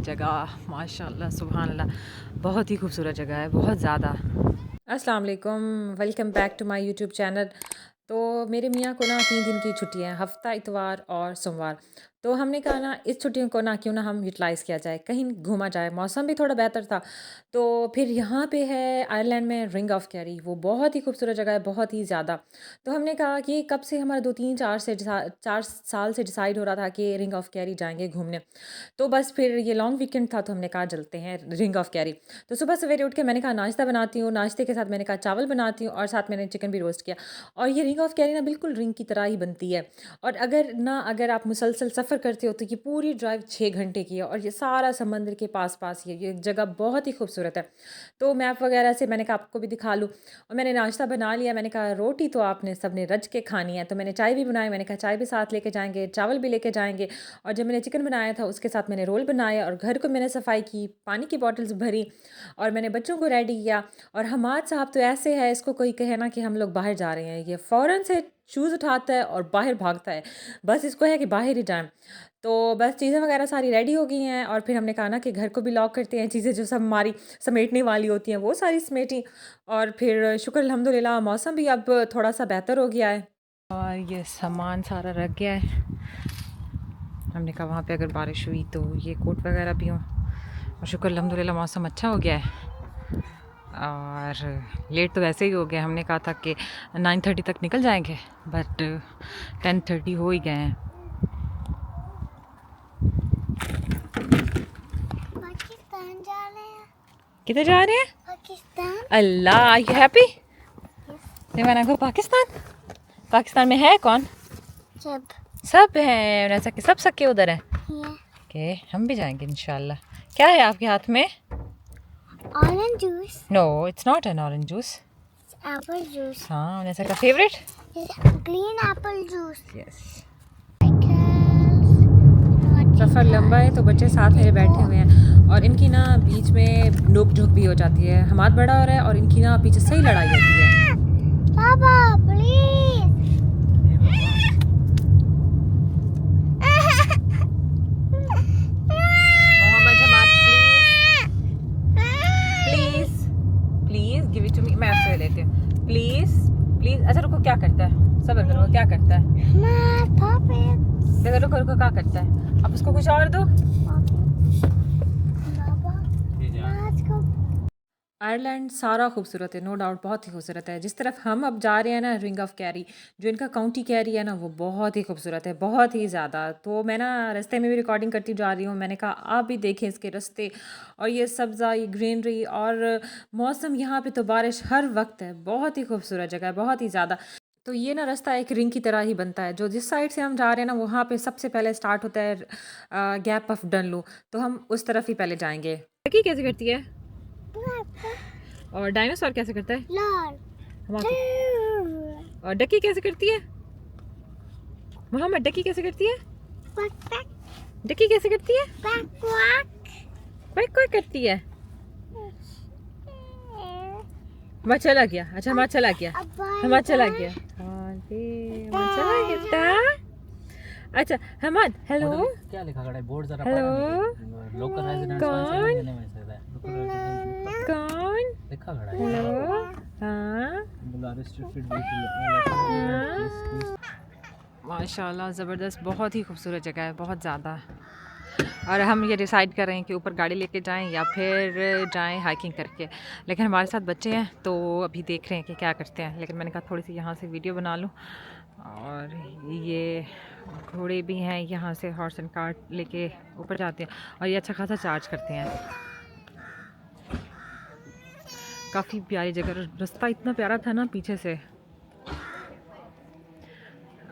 जगह माशाल्लाह सुभान अल्लाह, बहुत ही खूबसूरत जगह है, बहुत ज़्यादा। अस्सलाम वालेकुम, welcome back to my YouTube channel. तो मेरे मियाँ को ना 3 दिन की छुट्टी है, हफ्ता, इतवार और सोमवार। तो हमने कहा ना इस छुट्टियों को ना क्यों ना हम यूटिलाइज़ किया जाए, कहीं घूमा जाए। मौसम भी थोड़ा बेहतर था, तो फिर यहाँ पे है आयरलैंड में रिंग ऑफ कैरी। वो बहुत ही खूबसूरत जगह है, बहुत ही ज़्यादा। तो हमने कहा कि कब से हमारा 4 साल से डिसाइड हो रहा था कि रिंग ऑफ कैरी जाएंगे घूमने। तो बस फिर ये लॉन्ग वीकेंड था, तो हमने कहा चलते हैं रिंग ऑफ कैरी। तो सुबह सवेरे उठ के मैंने कहा नाश्ता बनाती हूँ, नाश्ते के साथ मैंने कहा चावल बनाती हूँ और साथ मैंने चिकन भी रोस्ट किया। और ये रिंग ऑफ कैरी ना बिल्कुल रिंग की तरह ही बनती है। और अगर आप मुसलसल सफ़र करते हो तो ये पूरी ड्राइव 6 घंटे की है, और ये सारा समंदर के पास पास ही है। ये जगह बहुत ही खूबसूरत है। तो मैप वगैरह से मैंने कहा आपको भी दिखा लूँ। और मैंने नाश्ता बना लिया। मैंने कहा रोटी तो आपने सबने रज के खानी है, तो मैंने चाय भी बनाई। मैंने कहा चाय भी साथ लेके जाएंगे, चावल भी लेके जाएंगे। और जब मैंने चिकन बनाया था उसके साथ मैंने रोल बनाए, और घर को मैंने सफाई की, पानी की बॉटल्स भरी, और मैंने बच्चों को रेडी किया। और हमाद साहब तो ऐसे है, इसको कोई कहे ना कि हम लोग बाहर जा रहे हैं, ये फ़ौरन से शूज़ उठाता है और बाहर भागता है। बस इसको है कि बाहर ही जाएं। तो बस चीज़ें वगैरह सारी रेडी हो गई हैं, और फिर हमने कहा ना कि घर को भी लॉक करते हैं। चीज़ें जो सब हमारी समेटने वाली होती हैं वो सारी समेटी। और फिर शुक्र अल्हम्दुलिल्लाह मौसम भी अब थोड़ा सा बेहतर हो गया है, और ये सामान सारा रख गया है। हमने कहा वहाँ पे अगर बारिश हुई तो ये कोट वगैरह भी हो। और शुक्र अल्हम्दुलिल्लाह मौसम अच्छा हो गया है। और लेट तो वैसे ही हो गया, हमने कहा था कि 9:30 तक निकल जाएंगे, बट 10:30 हो ही गए हैं। पाकिस्तान जा रहे हैं। किधर जा रहे हैं? Pakistan. Allah, are you happy? They want to go Pakistan? Pakistan में है कौन? सब हैं, ऐसा कि सब सके उधर हैं। के हम भी जाएंगे इंशाल्लाह। क्या है आपके हाथ में? Orange juice. No, it's not an orange juice. Apple juice. हाँ, ऐसा का favourite? Green apple juice. Yes. सफ़र लंबा है तो बच्चे साथ मेरे बैठे हुए हैं, और इनकी ना बीच में नोक झोंक भी हो जाती है। हमाद बड़ा हो रहा है और इनकी ना पीछे सही लड़ाई होती है। पापा please. Mohammad Hamad please please give it to me. मैं आपसे लेती हूँ, प्लीज प्लीज। अच्छा रुको, क्या करता है? सब्र करो, क्या करता है? देखो, रुको रुको, क्या करता है? अब उसको कुछ और दो। आयरलैंड सारा खूबसूरत है, नो डाउट बहुत ही खूबसूरत है। जिस तरफ हम अब जा रहे हैं ना, रिंग ऑफ कैरी, जो इनका काउंटी कैरी है ना, वो बहुत ही खूबसूरत है, बहुत ही ज़्यादा। तो मैं ना रास्ते में भी रिकॉर्डिंग करती जा रही हूँ। मैंने कहा आप भी देखें इसके रास्ते, और ये सब्ज़ा, ये ग्रीनरी, और मौसम यहाँ पे तो बारिश हर वक्त है। बहुत ही खूबसूरत जगह है, बहुत ही ज़्यादा। तो ये ना रास्ता एक रिंग की तरह ही बनता है। जो जिस साइड से हम जा रहे हैं ना, वहाँ पे सबसे पहले स्टार्ट होता है गैप ऑफ डनलू। तो हम उस तरफ ही पहले जाएंगे। कैसे करती है? और डायनासोर कैसे करता है? और डकी कैसे करती है? मोहम्मद डकी कैसे करती है? डकी कैसे करती है? क्वाक क्वाक करती है। हमारा चला गया। अच्छा, हमारा चला गया, हमारा चला गया, हमारा चला गया। अच्छा हमाद, हेलो। क्या लिखा खड़ा है बोर्ड? जरा हेलो, लोकल रेजिडेंट्स कौन लिखा खड़ा है। हेलो, हाँ माशाल्लाह ज़बरदस्त, बहुत ही खूबसूरत जगह है, बहुत ज़्यादा। और हम ये डिसाइड कर रहे हैं कि ऊपर गाड़ी लेके जाएं या फिर जाएं हाइकिंग करके। लेकिन हमारे साथ बच्चे हैं तो अभी देख रहे हैं कि क्या करते हैं। लेकिन मैंने कहा थोड़ी सी यहाँ से वीडियो बना लूँ। और ये घोड़े भी हैं, यहाँ से हॉर्स एंड कार्ट लेके ऊपर जाते हैं, और ये अच्छा खासा चार्ज करते हैं। काफ़ी प्यारी जगह, रास्ता इतना प्यारा था ना पीछे से।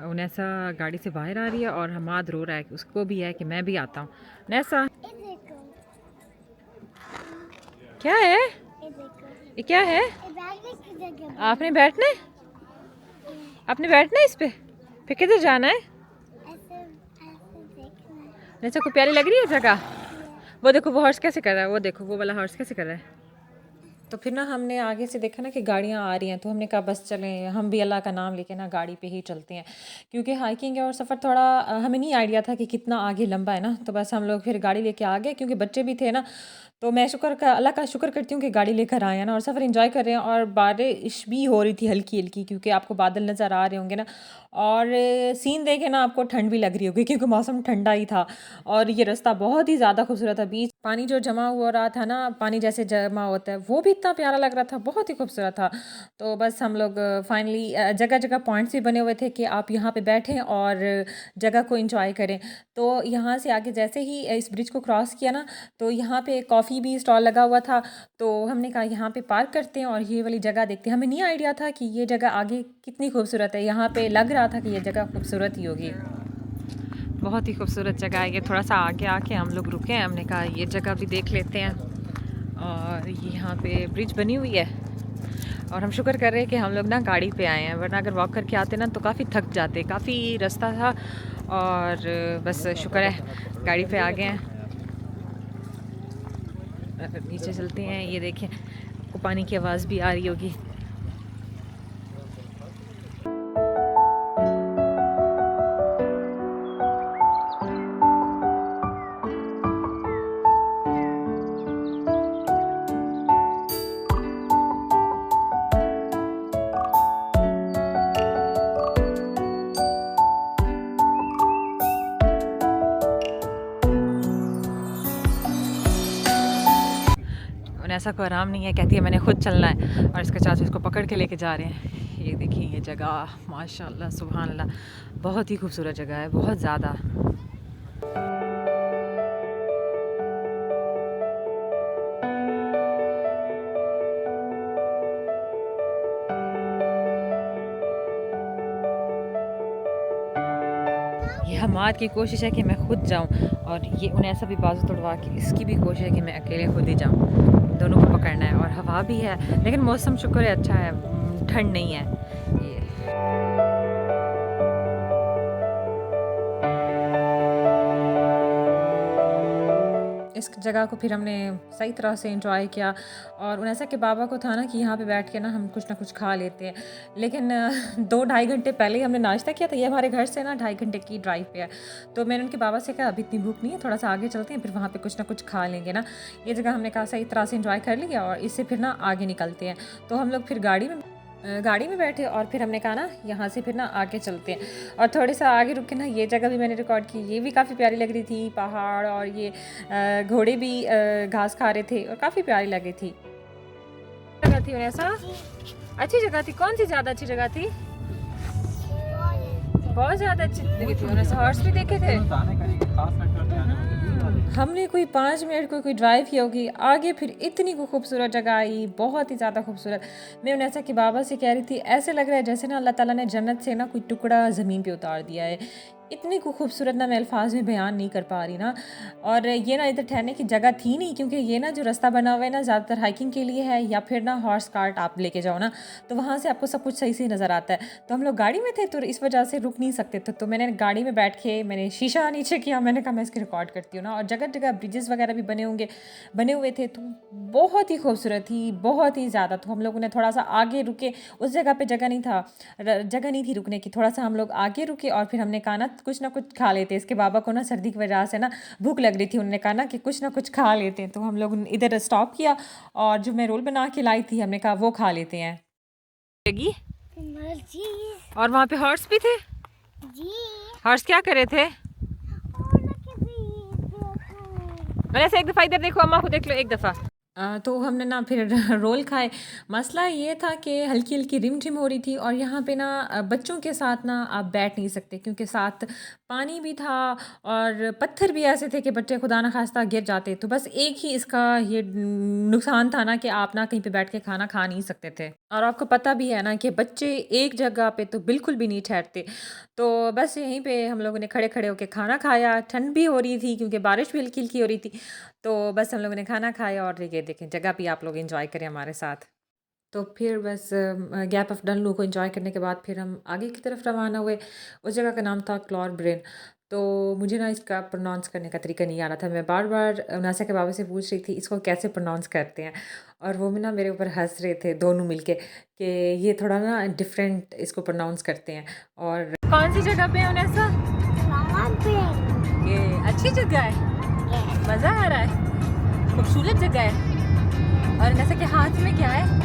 उनैसा गाड़ी से बाहर आ रही है, और हमाद रो रहा है कि उसको भी है कि मैं भी आता हूँ। नैसा, क्या है ये? क्या है? आपने बैठना है? आपने बैठना है इस पे? फिर किधर जाना है? नैसा को प्यारी लग रही है जगह? वो देखो, वो हॉर्स कैसे कर रहा है, वो देखो वो वाला हॉर्स कैसे कर रहा है। तो फिर ना हमने आगे से देखा ना कि गाड़ियाँ आ रही हैं, तो हमने कहा बस चलें, हम भी अल्लाह का नाम लेके ना गाड़ी पे ही चलते हैं, क्योंकि हाइकिंग है और सफ़र थोड़ा हमें नहीं आइडिया था कि कितना आगे लंबा है ना, तो बस हम लोग फिर गाड़ी लेके आ गए, क्योंकि बच्चे भी थे ना। तो मैं अल्लाह का शुक्र करती हूँ कि गाड़ी लेकर आए हैं ना, और सफ़र एंजॉय कर रहे हैं, और बारिश भी हो रही थी हल्की हल्की, क्योंकि आपको बादल नज़र आ रहे होंगे ना, और सीन देखे ना आपको ठंड भी लग रही होगी, क्योंकि मौसम ठंडा ही था। और ये रास्ता बहुत ही ज़्यादा खूबसूरत था, बीच पानी जो जमा हुआ रहा था ना, पानी जैसे जमा होता है, वो भी इतना प्यारा लग रहा था, बहुत ही खूबसूरत था। तो बस हम लोग फाइनली जगह जगह पॉइंट्स भी बने हुए थे कि आप यहाँ पे बैठें और जगह को एंजॉय करें। तो यहाँ से आगे जैसे ही इस ब्रिज को क्रॉस किया ना, तो यहाँ पे कॉफ़ी भी स्टॉल लगा हुआ था, तो हमने कहा यहाँ पे पार्क करते हैं और ये वाली जगह देखते हैं। हमें नहीं आइडिया था कि ये जगह आगे कितनी खूबसूरत है, यहाँ पे लग रहा था कि ये जगह खूबसूरत ही होगी। बहुत ही खूबसूरत जगह है ये। थोड़ा सा आगे आके हम लोग रुके हैं, हमने कहा ये जगह भी देख लेते हैं। और यहाँ पे ब्रिज बनी हुई है, और हम शुक्र कर रहे हैं कि हम लोग ना गाड़ी पे आए हैं, वरना अगर वॉक करके आते ना तो काफ़ी थक जाते, काफ़ी रास्ता था। और बस शुक्र है गाड़ी पे आ गए हैं। नीचे चलते हैं, ये देखें आपको पानी की आवाज़ भी आ रही होगी। ऐसा कोई आराम नहीं है, कहती है मैंने खुद चलना है, और इसके चाचा इसको पकड़ के लेके जा रहे हैं। ये देखिए ये जगह माशाल्लाह सुभान अल्लाह, बहुत ही खूबसूरत जगह है, बहुत ज़्यादा। ये हमाद की कोशिश है कि मैं खुद जाऊं, और ये उन्हें भी बाजू तोड़वा के इसकी भी कोशिश है कि मैं अकेले खुद ही जाऊं। दोनों को पकड़ना है, और हवा भी है, लेकिन मौसम शुक्र है अच्छा है, ठंड नहीं है ये। इस जगह को फिर हमने सही तरह से एंजॉय किया, और उनैसा के बाबा को था ना कि यहाँ पे बैठ के ना हम कुछ ना कुछ खा लेते हैं, लेकिन 2-2.5 घंटे पहले ही हमने नाश्ता किया था। ये हमारे घर से ना 2.5 घंटे की ड्राइव पे है, तो मैंने उनके बाबा से कहा अभी इतनी भूख नहीं है, थोड़ा सा आगे चलते हैं, फिर वहाँ पे कुछ ना कुछ खा लेंगे ना। ये जगह हमने कहा सही तरह से एंजॉय कर लिया, और इससे फिर ना आगे निकलते हैं। तो हम लोग फिर गाड़ी में बैठे, और फिर हमने कहा ना यहाँ से फिर ना आगे चलते हैं, और थोड़े सा आगे रुक के ना ये जगह भी मैंने रिकॉर्ड की, ये भी काफ़ी प्यारी लग रही थी, पहाड़, और ये घोड़े भी घास खा रहे थे, और काफ़ी प्यारी लग रही थी। जगह थी ऐसा अच्छी जगह थी। कौन सी ज़्यादा अच्छी जगह थी? बहुत ज़्यादा अच्छी लगी थी। उन्हें हॉर्स भी देखे थे। हमने कोई 5 मिनट कोई ड्राइव की होगी, आगे फिर इतनी खूबसूरत जगह आई, बहुत ही ज़्यादा खूबसूरत। मैं उन्हें ऐसा कि बाबा से कह रही थी ऐसे लग रहा है जैसे ना अल्लाह ताला ने जन्नत से ना कोई टुकड़ा ज़मीन पे उतार दिया है। इतनी खूबसूरत ना मैं अल्फाज में बयान नहीं कर पा रही ना। और ये ना इधर ठहरने की जगह थी नहीं, क्योंकि ये ना जो रास्ता बना हुआ है ना ज़्यादातर हाइकिंग के लिए है, या फिर ना हॉर्स कार्ट आप लेके जाओ ना, तो वहाँ से आपको सब कुछ सही से नज़र आता है। तो हम लोग गाड़ी में थे, तो इस वजह से रुक नहीं सकते थे, तो मैंने गाड़ी में बैठ के मैंने शीशा नीचे किया, मैंने कहा मैं इसकी रिकॉर्ड करती हूँ ना। और जगह जगह ब्रिजेस वगैरह भी बने हुए थे, तो बहुत ही खूबसूरत थी, बहुत ही ज़्यादा। तो हम लोगों ने थोड़ा सा आगे रुके, उस जगह पे जगह नहीं थी रुकने की, थोड़ा सा हम लोग आगे रुके, और फिर हमने कहा ना कुछ खा लेते। इसके बाबा को ना सर्दी की वजह से ना भूख लग रही थी, उन्होंने कहा ना कि कुछ ना कुछ खा लेते हैं, तो हम लोग इधर स्टॉप किया, और जो मैं रोल बना के लाई थी हमने कहा वो खा लेते हैं। लगी। जी और वहाँ पे हॉर्स भी थे। जी हॉर्स क्या कर रहे थे? मैंने से एक दफ़ा इधर देखो, अम्मा को देख लो एक दफ़ा। तो हमने ना फिर रोल खाए। मसला ये था कि हल्की हल्की रिम हो रही थी, और यहाँ पे ना बच्चों के साथ ना आप बैठ नहीं सकते, क्योंकि साथ पानी भी था, और पत्थर भी ऐसे थे कि बच्चे खुदा ना खास्ता गिर जाते। तो बस एक ही इसका ये नुकसान था ना कि आप ना कहीं पे बैठ के खाना खा नहीं सकते थे, और आपको पता भी है ना कि बच्चे एक जगह पे तो बिल्कुल भी नहीं ठहरते। तो बस यहीं पे हम लोगों ने खड़े खड़े होकर खाना खाया। ठंड भी हो रही थी, क्योंकि बारिश भी हल्की हल्की हो रही थी। तो बस हम लोगों ने खाना खाया, और ये देखें जगह भी आप लोग एंजॉय करें हमारे साथ। तो फिर बस गैप ऑफ डनलू को एंजॉय करने के बाद फिर हम आगे की तरफ रवाना हुए। उस जगह का नाम था क्लॉर ब्रेन। तो मुझे ना इसका प्रोनाउंस करने का तरीका नहीं आ रहा था। मैं बार-बार नासिया के बाबा से पूछ रही थी इसको कैसे प्रोनाउंस करते हैं, और वो भी ना मेरे ऊपर हँस रहे थे दोनों मिलके कि ये थोड़ा ना डिफरेंट इसको प्रोनाउंस करते हैं। और कौन सी जगह पे है उनैसा? वहाँ पे ये अच्छी जगह है, मज़ा आ रहा है, खूबसूरत जगह है। और उनैसा के हाथ में क्या है?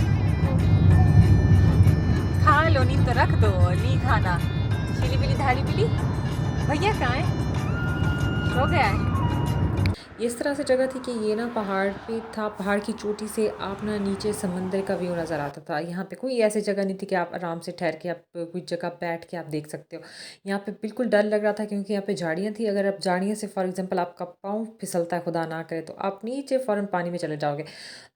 खा लो, नींद तो रख दो, नहीं खाना। छिली बिली धारी बिली, भैया कहाँ है? सो गया है। इस तरह से जगह थी कि ये ना पहाड़ पे था, पहाड़ की चोटी से आप ना नीचे समंदर का व्यू नज़र आता था। यहाँ पे कोई ऐसी जगह नहीं थी कि आप आराम से ठहर के आप कोई जगह बैठ के आप देख सकते हो। यहाँ पे बिल्कुल डर लग रहा था क्योंकि यहाँ पे झाड़ियाँ थी। अगर आप झाड़ियों से फॉर एग्जांपल आपका पाँव फिसलता है, खुदा ना करे, तो आप नीचे फ़ौरन पानी में चले जाओगे।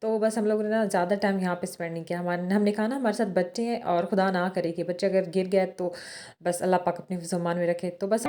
तो बस हम लोगों ने ना ज़्यादा टाइम यहाँ पे स्पेंड नहीं किया। हमने कहा ना हमारे साथ बच्चे हैं और खुदा ना करे कि बच्चे अगर गिर गए तो बस अल्लाह पाक अपने ज़ुबान में रखे। तो बस